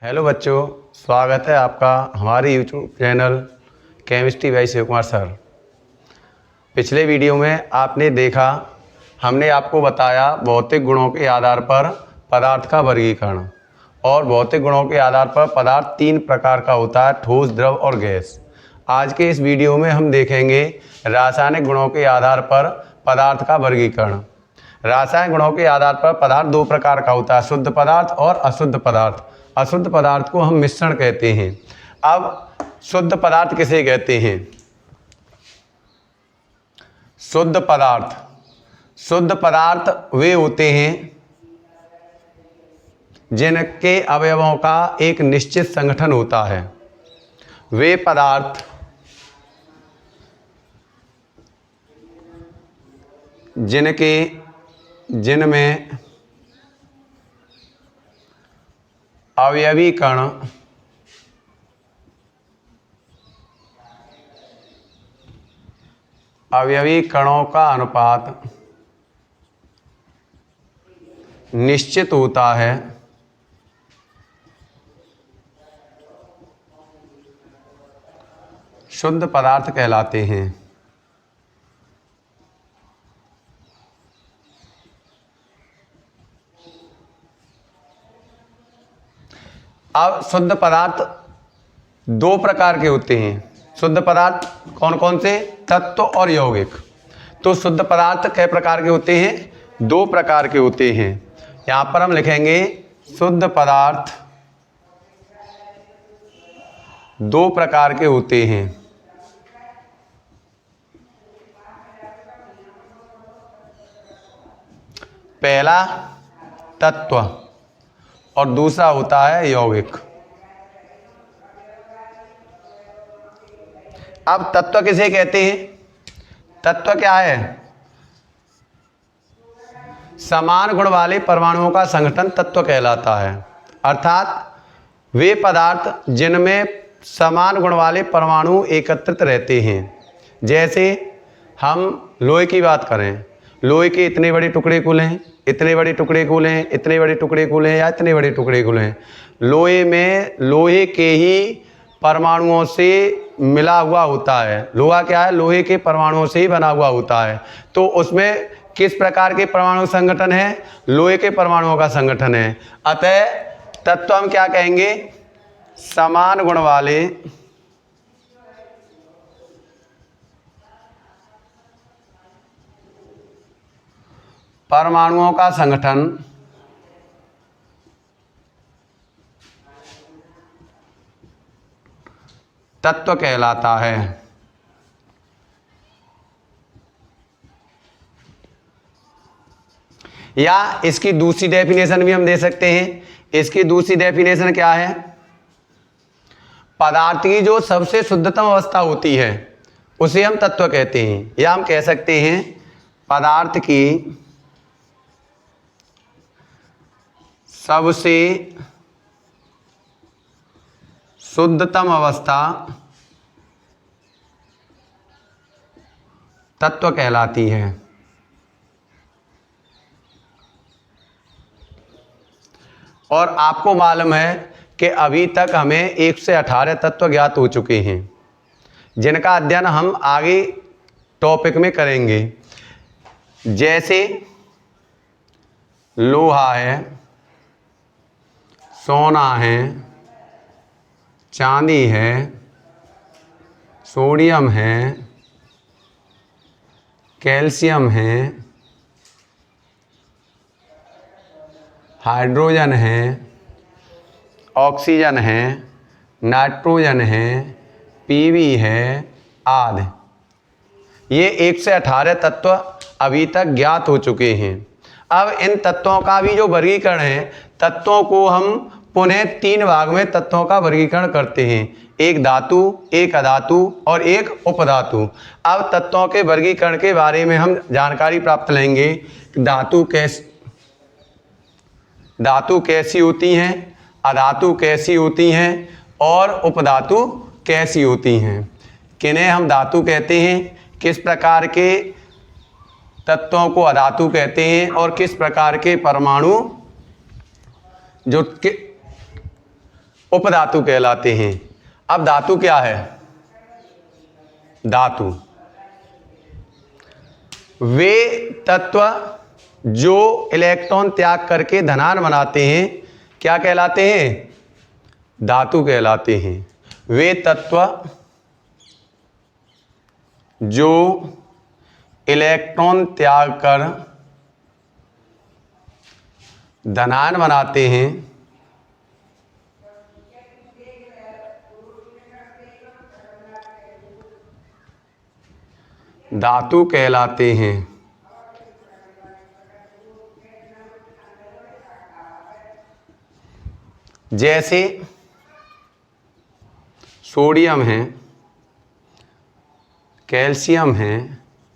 Hello बच्चों, स्वागत है आपका हमारे YouTube channel chemistry by Shiv Kumar sir. पिछले वीडियो में आपने देखा, हमने आपको बताया भौतिक गुणों के आधार पर पदार्थ का वर्गीकरण। और भौतिक गुणों के आधार पर पदार्थ तीन प्रकार का होता है, ठोस, द्रव और गैस। आज के इस वीडियो में हम देखेंगे रासायनिक गुणों के आधार पर पदार्थ का वर्गीकरण। रासायनिक गुणों के आधार पर पदार्थ दो प्रकार का होता है, शुद्ध पदार्थ और अशुद्ध पदार्थ। अशुद्ध पदार्थ को हम मिश्रण कहते हैं। अब शुद्ध पदार्थ किसे कहते हैं? शुद्ध पदार्थ वे होते हैं जिनके अवयवों का एक निश्चित संगठन होता है। वे पदार्थ जिनमें अवयवी कणों का अनुपात निश्चित होता है, शुद्ध पदार्थ कहलाते हैं। अब शुद्ध पदार्थ दो प्रकार के होते हैं। शुद्ध पदार्थ कौन कौन से? तत्व और यौगिक। तो शुद्ध पदार्थ कई प्रकार के होते हैं? दो प्रकार के होते हैं। यहाँ पर हम लिखेंगे शुद्ध पदार्थ दो प्रकार के होते हैं। पहला तत्व और दूसरा होता है यौगिक। अब तत्व किसे कहते हैं? तत्व क्या है? समान गुण वाले परमाणुओं का संगठन तत्व कहलाता है। अर्थात वे पदार्थ जिनमें समान गुण वाले परमाणु एकत्रित रहते हैं। जैसे हम लोहे की बात करें, लोहे के इतने बड़े टुकड़े को लें, इतने बड़े टुकड़े को लें, इतने बड़े टुकड़े को लें या इतने बड़े टुकड़े को लें, लोहे में लोहे के ही परमाणुओं से मिला हुआ होता है। लोहा क्या है? लोहे के परमाणुओं से ही बना हुआ होता है। तो उसमें किस प्रकार के परमाणु संगठन है? लोहे के परमाणुओं का संगठन है। अतः तत्व हम क्या कहेंगे? समान गुण वाले परमाणुओं का संगठन तत्व कहलाता है। या इसकी दूसरी डेफिनेशन भी हम दे सकते हैं। इसकी दूसरी डेफिनेशन क्या है? पदार्थ की जो सबसे शुद्धतम अवस्था होती है उसे हम तत्व कहते हैं। या हम कह सकते हैं पदार्थ की सबसे शुद्धतम अवस्था तत्व कहलाती है। और आपको मालूम है कि अभी तक हमें 1 से 18 तत्व ज्ञात हो चुके हैं, जिनका अध्ययन हम आगे टॉपिक में करेंगे। जैसे लोहा है, सोना है, चांदी है, सोडियम है, कैल्शियम है, हाइड्रोजन है, ऑक्सीजन है, नाइट्रोजन है, पीवी है आदि। ये 1 से 18 तत्व अभी तक ज्ञात हो चुके हैं। अब इन तत्वों का भी जो वर्गीकरण है, तत्वों को हम पुनः 3 भाग में तत्वों का वर्गीकरण करते हैं। एक धातु, एक अधातु और एक उपधातु। अब तत्वों के वर्गीकरण के बारे में हम जानकारी प्राप्त लेंगे। धातु कैसी होती हैं, अधातु कैसी होती हैं और उपधातु कैसी होती हैं। किन्हें हम धातु कहते हैं, किस प्रकार के तत्वों को अधातु कहते हैं और किस प्रकार के परमाणु जो उपधातु कहलाते हैं। अब धातु क्या है? धातु वे तत्व जो इलेक्ट्रॉन त्याग करके धनात्मक बनाते हैं क्या कहलाते हैं? धातु कहलाते हैं। वे तत्व जो इलेक्ट्रॉन त्याग कर धनात्मक बनाते हैं धातु कहलाते हैं। जैसे सोडियम है, कैल्शियम है,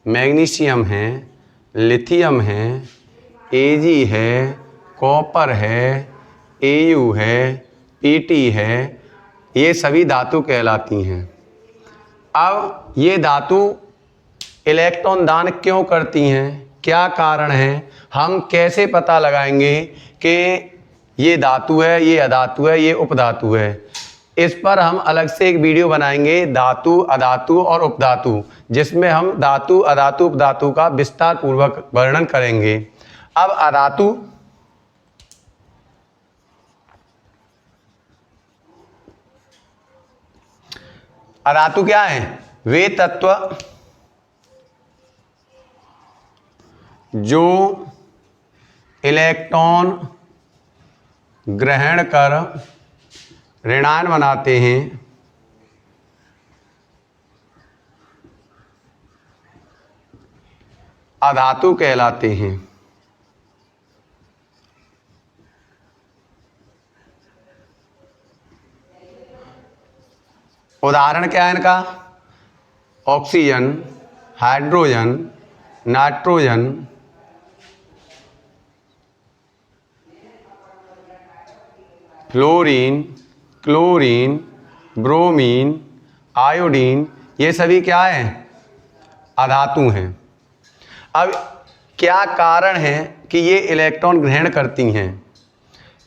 मैग्नीशियम है, लिथियम है, Ag है, कॉपर है, Au है, Pt है, ये सभी धातु कहलाती हैं। अब ये धातु इलेक्ट्रॉन दान क्यों करती हैं? क्या कारण है? हम कैसे पता लगाएंगे कि ये धातु है, ये अधातु है, ये उपधातु है? इस पर हम अलग से एक वीडियो बनाएंगे, धातु, अधातु और उपधातु, जिसमें हम धातु, अधातु, उपधातु का विस्तार पूर्वक वर्णन करेंगे। अब अधातु अधातु क्या है? वे तत्व जो इलेक्ट्रॉन ग्रहण कर ऋणात्मक बनाते हैं अधातु कहलाते हैं। उदाहरण क्या है इनका? Oxygen, hydrogen, nitrogen, fluorine, chlorine, bromine, iodine, ये सभी क्या हैं? अधातु हैं। अब क्या कारण है कि ये इलेक्ट्रॉन ग्रहण करती हैं?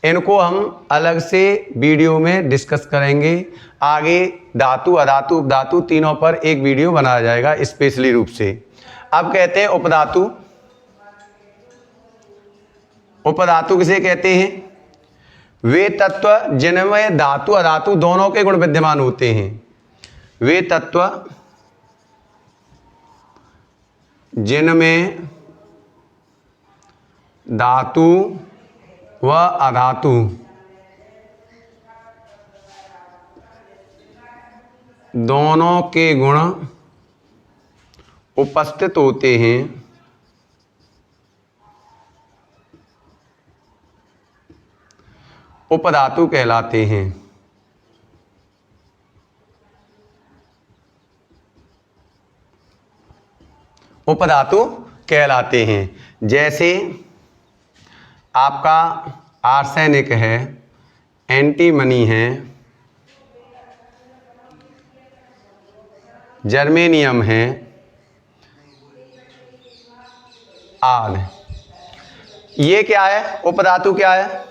इनको हम अलग से वीडियो में डिस्कस करेंगे। आगे धातु, अधातु, उपधातु तीनों पर एक वीडियो बनाया जाएगा स्पेशली रूप से। अब कहते हैं उपधातु। उपधातु किसे कहते हैं? वे तत्व जिनमें धातु, अधातु दोनों के गुण विद्यमान होते हैं। वे तत्व जिनमें धातु व अधातु दोनों के गुण उपस्थित होते हैं उपधातु कहलाते हैं। उपधातु कहलाते हैं। जैसे आपका आर्सेनिक है, एंटीमनी है, जर्मेनियम है आदि। ये क्या है? उपधातु क्या है?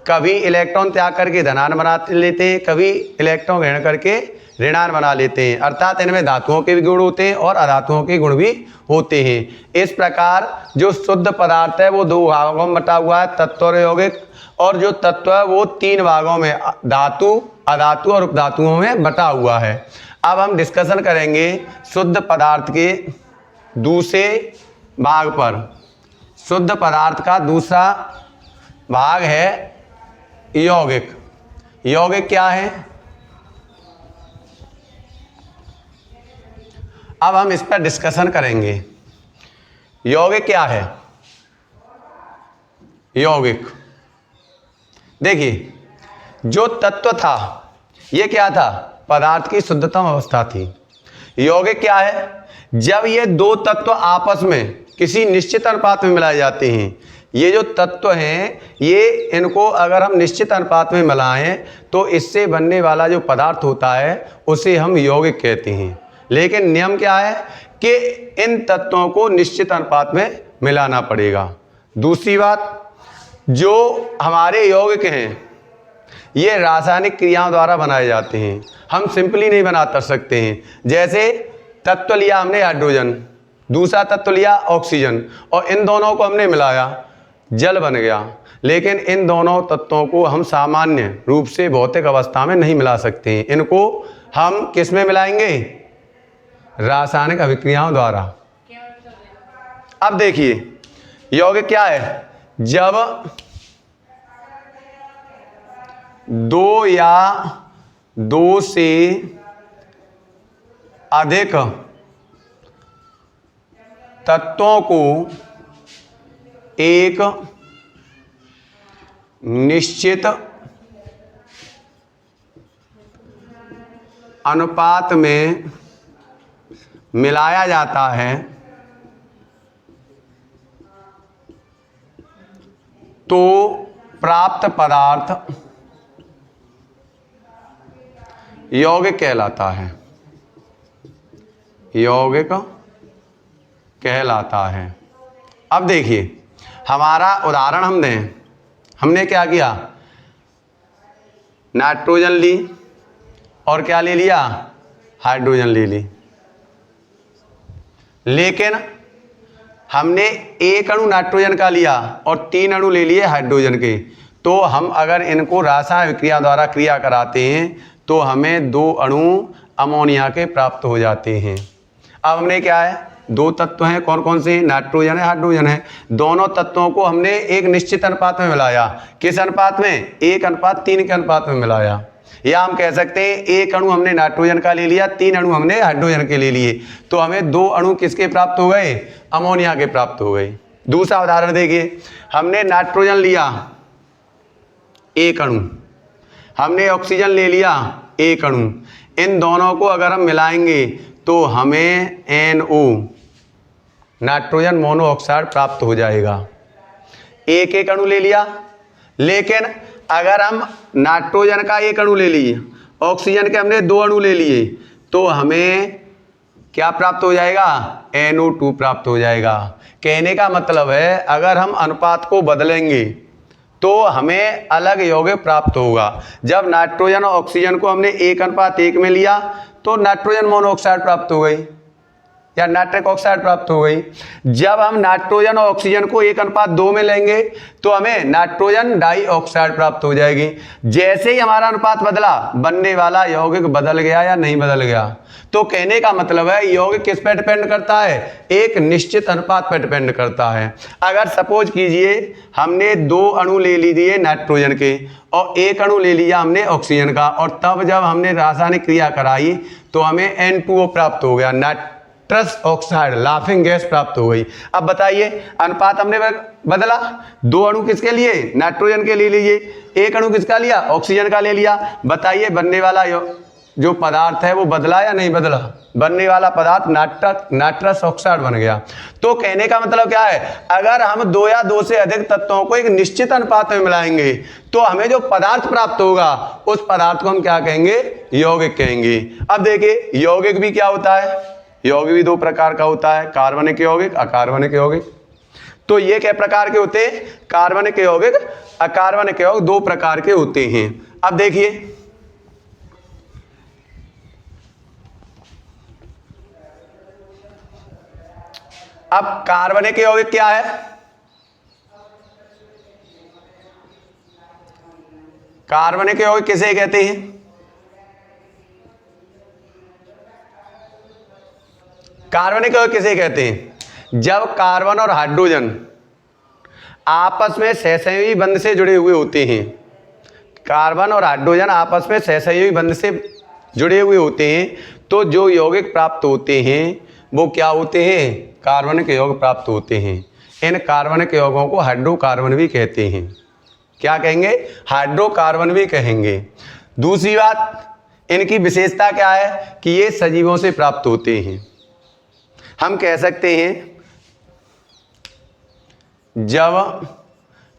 कभी इलेक्ट्रॉन त्याग करके धनात्मक बना लेते हैं, कभी इलेक्ट्रॉन ग्रहण करके ऋणात्मक बना लेते हैं। अर्थात इनमें धातुओं के भी गुण होते हैं और अधातुओं के गुण भी होते हैं। इस प्रकार जो शुद्ध पदार्थ है वो दो भागों में बटा हुआ है, तत्व और यौगिक, और जो तत्व है वो तीन भागों में, धातु, अधातु और उपधातुओं में बटा हुआ है। अब हम डिस्कशन करेंगे शुद्ध पदार्थ के दूसरे भाग पर। शुद्ध पदार्थ का दूसरा भाग है यौगिक। यौगिक क्या है? अब हम इस पर डिस्कशन करेंगे। यौगिक क्या है? यौगिक देखिए, जो तत्व था ये क्या था? पदार्थ की शुद्धतम अवस्था थी। यौगिक क्या है? जब ये दो तत्व आपस में किसी निश्चित अनुपात में मिलाए जाते हैं। ये जो तत्व हैं ये, इनको अगर हम निश्चित अनुपात में मिलाएं तो इससे बनने वाला जो पदार्थ होता है उसे हम यौगिक कहते हैं। लेकिन नियम क्या है कि इन तत्वों को निश्चित अनुपात में मिलाना पड़ेगा। दूसरी बात, जो हमारे यौगिक हैं ये रासायनिक क्रियाओं द्वारा बनाए जाते हैं, हम सिंपली नहीं बना कर सकते हैं। जैसे तत्व लिया हमने हाइड्रोजन, दूसरा तत्व लिया ऑक्सीजन, और इन दोनों को हमने मिलाया, जल बन गया। लेकिन इन दोनों तत्वों को हम सामान्य रूप से भौतिक अवस्था में नहीं मिला सकते हैं, इनको हम किस में मिलाएंगे? रासायनिक अभिक्रियाओं द्वारा। अब देखिए यौगिक क्या है, जब दो या दो से अधिक तत्वों को एक निश्चित अनुपात में मिलाया जाता है तो प्राप्त पदार्थ यौगिक कहलाता है, यौगिक कहलाता है। अब देखिए हमारा उदाहरण हम दें, हमने क्या किया, नाइट्रोजन ली और क्या ले लिया, हाइड्रोजन ले ली। लेकिन हमने एक अणु नाइट्रोजन का लिया और 3 अणु ले लिए हाइड्रोजन के, तो हम अगर इनको रासायनिक क्रिया द्वारा क्रिया कराते हैं तो हमें 2 अणु अमोनिया के प्राप्त हो जाते हैं। अब हमने क्या है, 2 तत्व हैं, कौन कौन से, नाइट्रोजन है, हाइड्रोजन है। दोनों तत्वों को हमने एक निश्चित अनुपात में मिलाया, किस अनुपात में, 1:3 के अनुपात में मिलाया। या हम कह सकते हैं एक अणु हमने नाइट्रोजन का ले लिया, 3 अणु हमने हाइड्रोजन के ले लिए, तो हमें 2 अणु किसके प्राप्त हो गए, अमोनिया के प्राप्त हो गए। दूसरा उदाहरण देखिए, हमने नाइट्रोजन लिया 1 अणु, हमने ऑक्सीजन ले लिया 1 अणु, इन दोनों को अगर हम मिलाएंगे तो हमें NO नाइट्रोजन मोनोऑक्साइड प्राप्त हो जाएगा। एक अणु ले लिया, लेकिन अगर हम नाइट्रोजन का 1 अणु ले लिए, ऑक्सीजन के हमने 2 अणु ले लिए, तो हमें क्या प्राप्त हो जाएगा, NO2 प्राप्त हो जाएगा। कहने का मतलब है अगर हम अनुपात को बदलेंगे तो हमें अलग यौगिक प्राप्त होगा। जब नाइट्रोजन और ऑक्सीजन को हमने 1:1 में लिया तो नाइट्रोजन मोनोऑक्साइड प्राप्त हो गई या नाइट्रिक ऑक्साइड प्राप्त हो गई। जब हम नाइट्रोजन और ऑक्सीजन को 1:2 में लेंगे तो हमें नाइट्रोजन डाइऑक्साइड प्राप्त हो जाएगी। जैसे ही हमारा अनुपात बदला, बनने वाला यौगिक बदल गया या नहीं बदल गया। तो कहने का मतलब है यौगिक किस पे डिपेंड करता है, एक निश्चित अनुपात पर डिपेंड करता है। अगर सपोज कीजिए हमने 2 अणु ले लीजिए नाइट्रोजन के और 1 अणु ले लिया हमने ऑक्सीजन का, और तब जब हमने रासायनिक क्रिया कराई तो हमें N2O प्राप्त हो गया, नाइट्रस ऑक्साइड, लाफिंग गैस प्राप्त हो गई। अब बताइए अनुपात हमने बदला, 2 अणु किसके लिए, नाइट्रोजन के ले लीजिए, 1 अणु किसका लिया, ऑक्सीजन का ले लिया। बताइए बनने वाला जो पदार्थ है वो बदला या नहीं बदला, बनने वाला पदार्थ नाइट्रस ऑक्साइड बन गया। तो कहने का मतलब क्या है, अगर हम 2 या 2 से अधिक तत्वों को एक निश्चित अनुपात में मिलाएंगे तो हमें जो पदार्थ प्राप्त होगा उस पदार्थ को हम क्या कहेंगे, यौगिक कहेंगे। अब देखिए यौगिक भी क्या होता है, यौगिक भी 2 प्रकार का होता है, कार्बनिक यौगिक, अकार्बनिक यौगिक। तो ये क्या प्रकार के होते हैं, कार्बनिक यौगिक, अकार्बनिक यौगिक 2 प्रकार के होते हैं। अब देखिए अब कार्बनिक यौगिक क्या है, कार्बनिक यौगिक किसे कहते हैं, कार्बनिक यौगिक किसे कहते हैं, जब कार्बन और हाइड्रोजन आपस में सहसंयोजी बंध से जुड़े हुए होते हैं, कार्बन और हाइड्रोजन आपस में सहसंयोजी बंध से जुड़े हुए होते हैं, तो जो यौगिक प्राप्त होते हैं वो क्या होते हैं, कार्बनिक यौगिक प्राप्त होते हैं। इन कार्बनिक यौगों को हाइड्रोकार्बन भी कहते हैं। क्या कहेंगे, हाइड्रोकार्बन भी कहेंगे। दूसरी बात इनकी विशेषता क्या है कि ये सजीवों से प्राप्त होते हैं। हम कह सकते हैं जब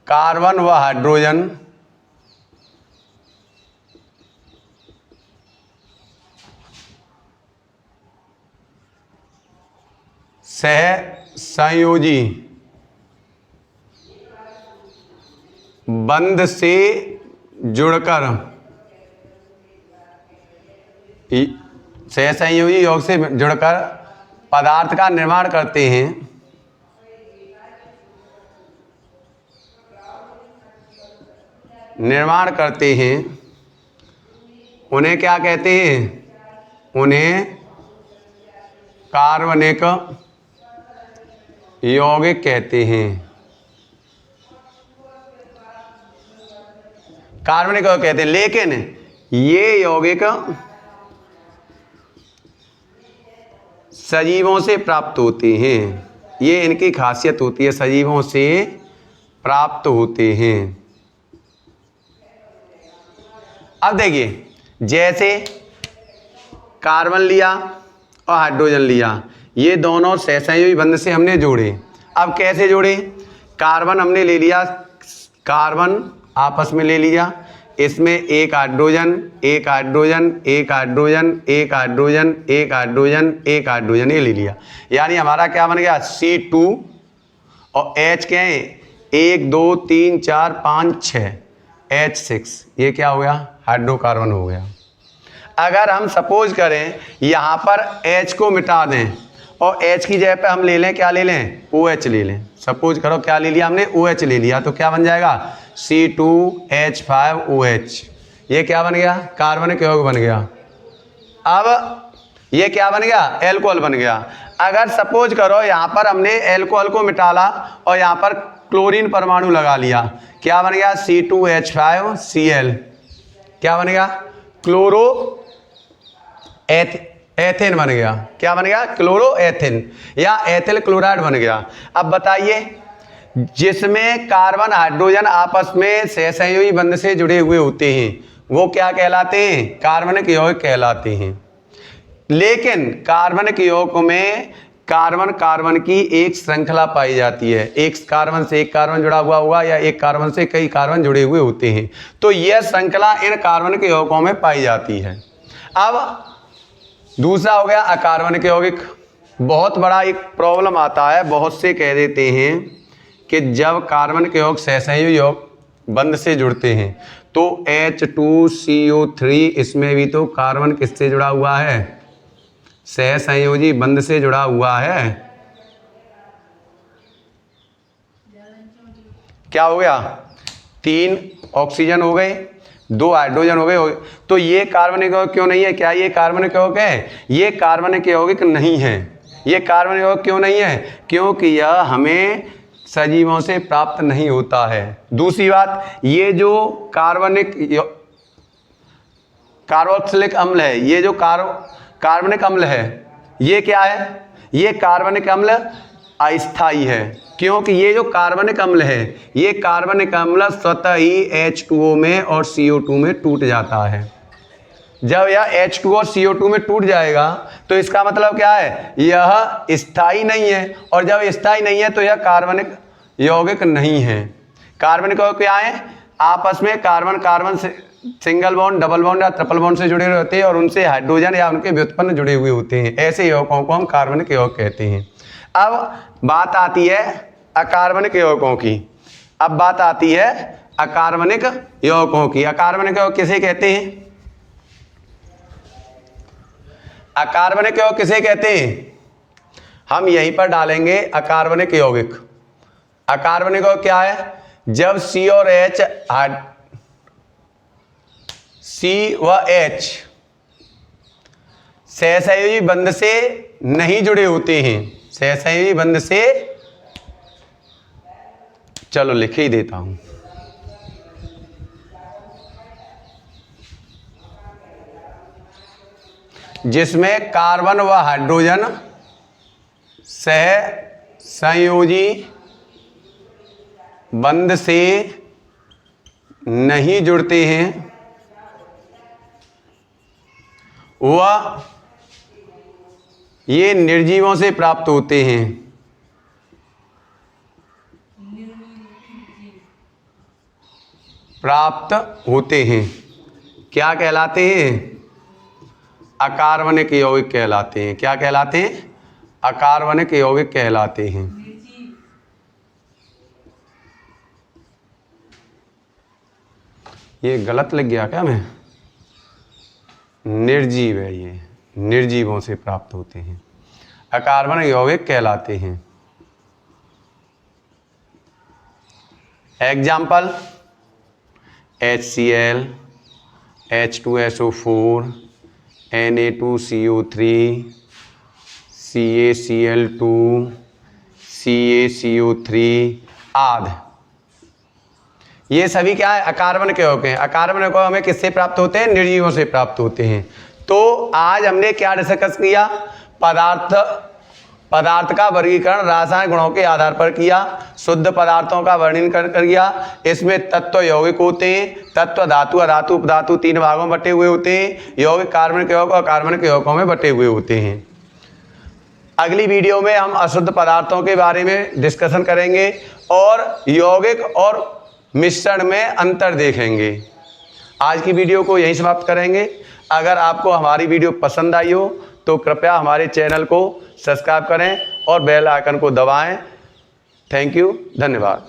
कार्बन व हाइड्रोजन सहसंयोजी बंध से जुड़कर सहसंयोजी योग से जुड़कर पदार्थ का निर्माण करते हैं, उन्हें क्या कहते हैं? उन्हें कार्बनिक यौगिक कहते हैं। कार्बनिक यौगिक कहते हैं। लेकिन ये यौगिक सजीवों से प्राप्त होते हैं। ये इनकी खासियत होती है, सजीवों से प्राप्त होते हैं। अब देखिए, जैसे कार्बन लिया और हाइड्रोजन लिया, ये दोनों सहसंयोजी बंध से हमने जोड़े। अब कैसे जोड़े? कार्बन हमने ले लिया, कार्बन आपस में ले लिया, इसमें एक हाइड्रोजन, एक हाइड्रोजन, एक हाइड्रोजन, एक हाइड्रोजन, एक हाइड्रोजन, एक हाइड्रोजन, ये ले लिया। यानी हमारा क्या बन गया? C2 और H क्या है? 1 2 3 4 5 6 H6। ये क्या हो गया? हाइड्रोकार्बन हो गया। अगर हम सपोज करें यहाँ पर H को मिटा दें और H की जगह पे हम ले लें, क्या ले लें? OH ले लें। सपोज करो क्या ले लिया हमने? OH ले लिया, तो क्या बन जाएगा? C2H5OH। ये क्या बन गया? कार्बनिक यौगिक बन गया। अब ये क्या बन गया? एल्कोहल बन गया। अगर सपोज करो यहाँ पर हमने एल्कोहल को मिटाला और यहाँ पर क्लोरीन परमाणु लगा लिया, क्या बन गया? C2H5Cl। क्या बन गया? क्लोरो एथेन बन गया। क्या बन गया? क्लोरो एथेन या एथिल क्लोराइड बन गया। अब बताइए, जिसमें कार्बन हाइड्रोजन आपस में सहसंयोजी बंध से जुड़े हुए होते हैं, वो क्या कहलाते हैं? कार्बनिक यौगिक कहलाते हैं। लेकिन कार्बनिक यौगिक में कार्बन कार्बन की एक श्रृंखला पाई जाती है। एक कार्बन से एक कार्बन जुड़ा हुआ होगा या एक कार्बन से कई कार्बन जुड़े हुए होते हैं, तो यह श्रृंखला इन कार्बनिक यौगिकों में पाई जाती है। अब दूसरा हो गया अकार्बनिक यौगिक। बहुत बड़ा एक प्रॉब्लम आता है, बहुत से कह देते हैं कि जब कार्बनिक यौगिक सहसंयोजी यौगिक बंध से जुड़ते हैं तो H2CO3, इसमें भी तो कार्बन किससे जुड़ा हुआ है? सहसंयोजी बंध से जुड़ा हुआ है। क्या हो गया? 3 ऑक्सीजन हो गए, 2 हाइड्रोजन हो गए। तो ये कार्बनिक यौगिक क्यों नहीं है? क्या ये कार्बनिक यौगिक है? ये कार्बनिक यौगिक नहीं है। ये कार्बनिक यौगिक क्यों नहीं है? क्योंकि यह हमें सजीवों से प्राप्त नहीं होता है। दूसरी बात, ये जो कार्बोक्सिलिक अम्ल है, ये जो कार्बनिक अम्ल है, ये क्या है? ये कार्बनिक अम्ल अस्थायी है। क्योंकि ये जो कार्बनिक अम्ल है, ये कार्बनिक अम्ल स्वतः ही H2O में और CO2 में टूट जाता है। जब यह H2O और CO2 में टूट जाएगा तो इसका मतलब क्या है? यह स्थायी नहीं है, और जब स्थायी नहीं है तो यह कार्बनिक यौगिक नहीं है। कार्बनिक यौगिक क्या है? आपस में कार्बन कार्बन से सिंगल बॉन्ड, डबल बॉन्ड या ट्रिपल बॉन्ड से जुड़े रहते हैं और उनसे हाइड्रोजन या उनके व्युत्पन्न जुड़े हुए होते हैं। ऐसे यौगिकों को हम कार्बनिक यौगिक कहते हैं। अब बात आती है अकार्बनिक यौगिकों की। अब बात आती है अकार्बनिक यौगिकों की। अकार्बनिक यौगिक किसे कहते हैं? अकार्बनिक यौगिक किसे कहते हैं? हम यहीं पर डालेंगे अकार्बनिक यौगिक। अकार्बनिक यौगिक क्या है? जब C और H, C व H सहसंयोजी बंध से नहीं जुड़े होते हैं। सहसंयोजी बंध से, चलो लिख ही देता हूं, जिसमें कार्बन व हाइड्रोजन सहसंयोजी बंध से नहीं जुड़ते हैं, वह ये निर्जीवों से प्राप्त होते हैं। क्या कहलाते हैं? अकार्बनिक यौगिक कहलाते हैं। क्या कहलाते हैं? अकार्बनिक यौगिक कहलाते हैं। ये गलत लिख गया क्या मैं? निर्जीव है, ये निर्जीवों से प्राप्त होते हैं, अकार्बन यौगिक कहलाते हैं। Example HCl, H2SO4, Na2CO3, CaCl2, CaCO3 आदि। ये सभी क्या है? अकार्बन के यौगिक हैं। अकार्बन यौगिक हमें किससे प्राप्त होते हैं? निर्जीवों से प्राप्त होते हैं। तो आज हमने क्या डिस्कस किया? पदार्थ का वर्गीकरण रासायनिक गुणों के आधार पर किया, शुद्ध पदार्थों का वर्णन कर किया। इसमें तत्व यौगिक होते हैं, तत्व धातु अधातु उपधातु 3 भागों में बटे हुए होते हैं। यौगिक कार्बन के यौगिक और कार्बन के यौगिकों में बटे हुए होते हैं। अगली वीडियो में हम अशुद्ध पदार्थों के बारे में डिस्कशन करेंगे और यौगिक और मिश्रण में अंतर देखेंगे। आज की वीडियो को यहीं समाप्त करेंगे। अगर आपको हमारी वीडियो पसंद आई हो तो कृपया हमारे चैनल को सब्सक्राइब करें और बेल आइकन को दबाएं। थैंक यू, धन्यवाद।